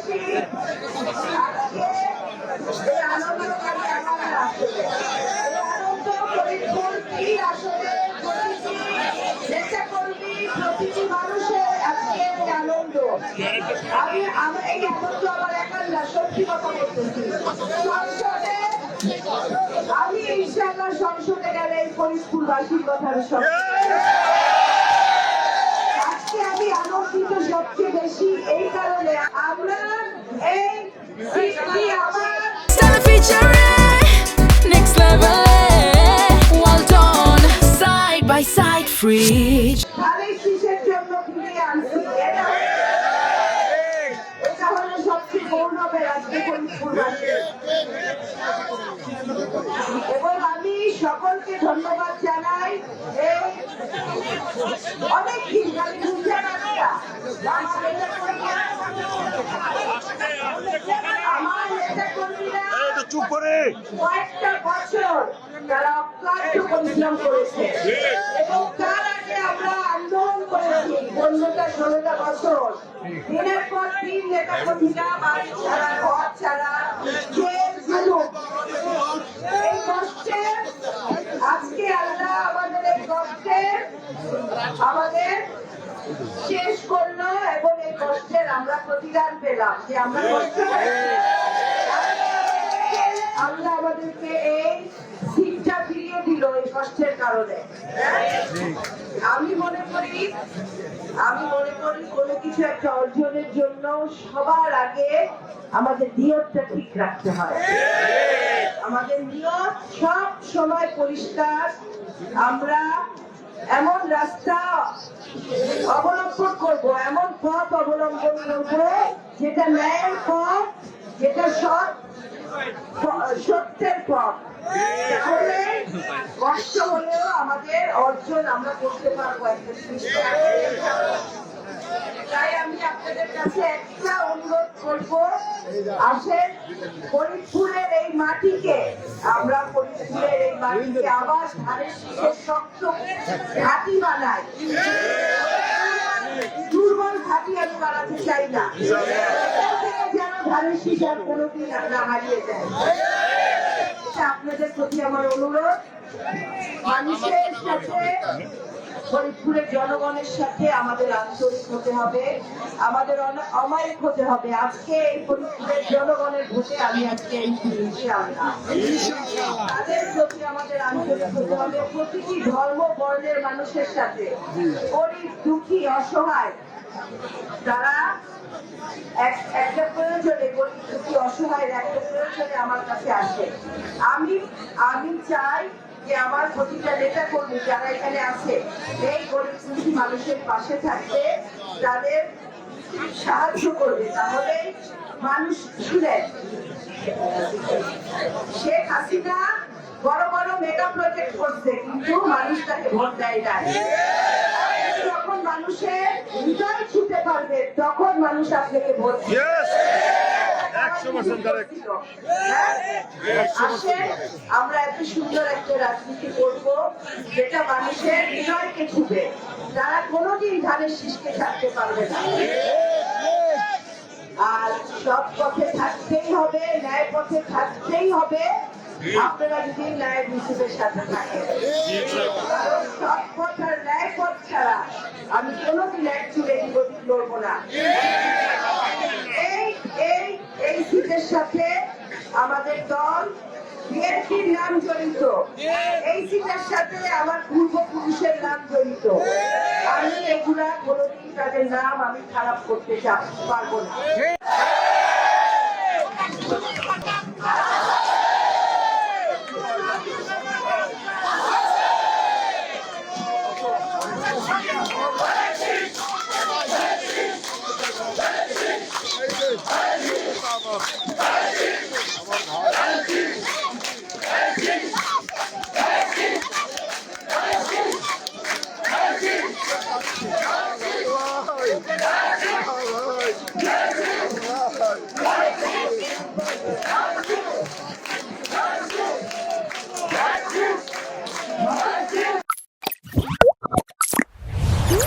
দেশবাসী আজকে এই আনন্দকারী আমার আসলে এই আনন্দ ফরিদপুর 3 আসলে প্রতিটি নেতাকর্মী প্রতিটি মানুষের আজকে এই আনন্দ। আমি এই আনন্দ আমার একার না, সত্যি কথা বলতেছি। সংসদে আমি ইনশাআল্লাহ সংসদে গেলে এই ফরিদপুরবাসীর কথা আমি আজকে আমি আনন্দিত সবচেয়ে বেশি এই কারণে আমরা এই সিটি আমার next level, well done, side by side, free. ধানের শীষের জন্য কিনে আনছি। এটা হলো সবচেয়ে গৌরবের আজকে ফরিদপুরবাসী। এবং আমি সকলকে ধন্যবাদ জানাই। এই অনেক দিন আমি বুঝলাম আমার নেতা কর্মীরা চুপ করে কয়েকটা বছর তারা অক্লান্ত পরিশ্রম করেছে এবং তার আগে আমরা আন্দোলন করেছি 15-16 বছর। দিনের পর দিন নেতা কর্মীরা বাড়ি ছাড়া, ঘর ছাড়া, জেল জুলুম, এই কষ্টে আজকে আল্লাহ আমাদের এই কষ্টে আমাদের শেষ করলো এবং এই কষ্টের আমরা প্রতিদান পেলাম যে আমরা কষ্ট আল্লাহ আমাদেরকে এই শিক্ষা ফিরিয়ে দিল এই কষ্টের কারণে। আমি মনে করি কোনো কিছু একটা অর্জনের জন্য সবার আগে আমাদের নিয়তটা ঠিক রাখতে হয়। আমাদের নিয়ত সব সময় পরিষ্কার। আমরা এমন রাস্তা অবলম্বন করব, এমন পথ অবলম্বন করব যেটা ন্যায়ের পথ, যেটা সত্যের পথ। তাহলে কষ্ট হলেও আমাদের অর্জন আমরা করতে পারবো একটা জিনিসটা। তাই আমি আপনাদের কাছে একটা অনুরোধ করব, আসেন ফরিদপুরের এই মাটিকে আবার ধানের শীষের শক্ত ঘাঁটি বানাই। দুর্বল ঘাঁটি আমি বানাতে চাই না, যেন ধানের শীষ আর কোনোদিন না হারিয়ে যায়। আপনাদের প্রতি আমার অনুরোধ, মানুষের সাথে ফরিদপুরের জনগণের সাথে আমাদের আন্তরিক হতে হবে, আমাদের অমায়িক হতে হবে। আজকে এই ফরিদপুরের জনগণের ভোটে আমি আজকে তাদের প্রতি আমাদের আন্তরিক হতে হবে। প্রতিটি ধর্ম বর্ণের মানুষের সাথে, গরিব দুঃখী অসহায় তারা একটা প্রয়োজনে, গরিব দুঃখী অসহায়ের একটা প্রয়োজনে আমার কাছে আসে। আমি চাই যে আমার প্রতিটা নেতা কর্মী যারা এখানে আছে এই গরিব দুঃখী মানুষের পাশে থাকবে, তাদের সাহায্য করবে। তাহলে মানুষ শুনেন, শেখ হাসিনা বড় বড় মেগা প্রজেক্ট করছে কিন্তু মানুষ তাকে ভোট দেয় না। যখন মানুষের হৃদয় ছুটে পারবে তখন মানুষ আপনাকে ভোট দেবে। আমরা এত সুন্দর একটা রাজনীতি করব যেটা মানুষের হৃদয়কে ছুবে, তারা কোনোদিন ধানের শীষকে ছাড়তে পারবে না। আর সব পথে থাকতেই হবে, ন্যায় পথে থাকতেই হবে আপনারা যদি ন্যায় বিচারের সাথে থাকেন। সব পথ আর ন্যায় পথ ছাড়া আমি কোনোদিন এক চুলে বিরোধী লড়বো না। এই সিটের সাথে আমাদের দল বিএনপির নাম জড়িত, এই সিটের সাথে আমার পূর্বপুরুষের নাম জড়িত। আমি এগুলা কোনোদিন তাদের নাম আমি খারাপ করতে পারবো না।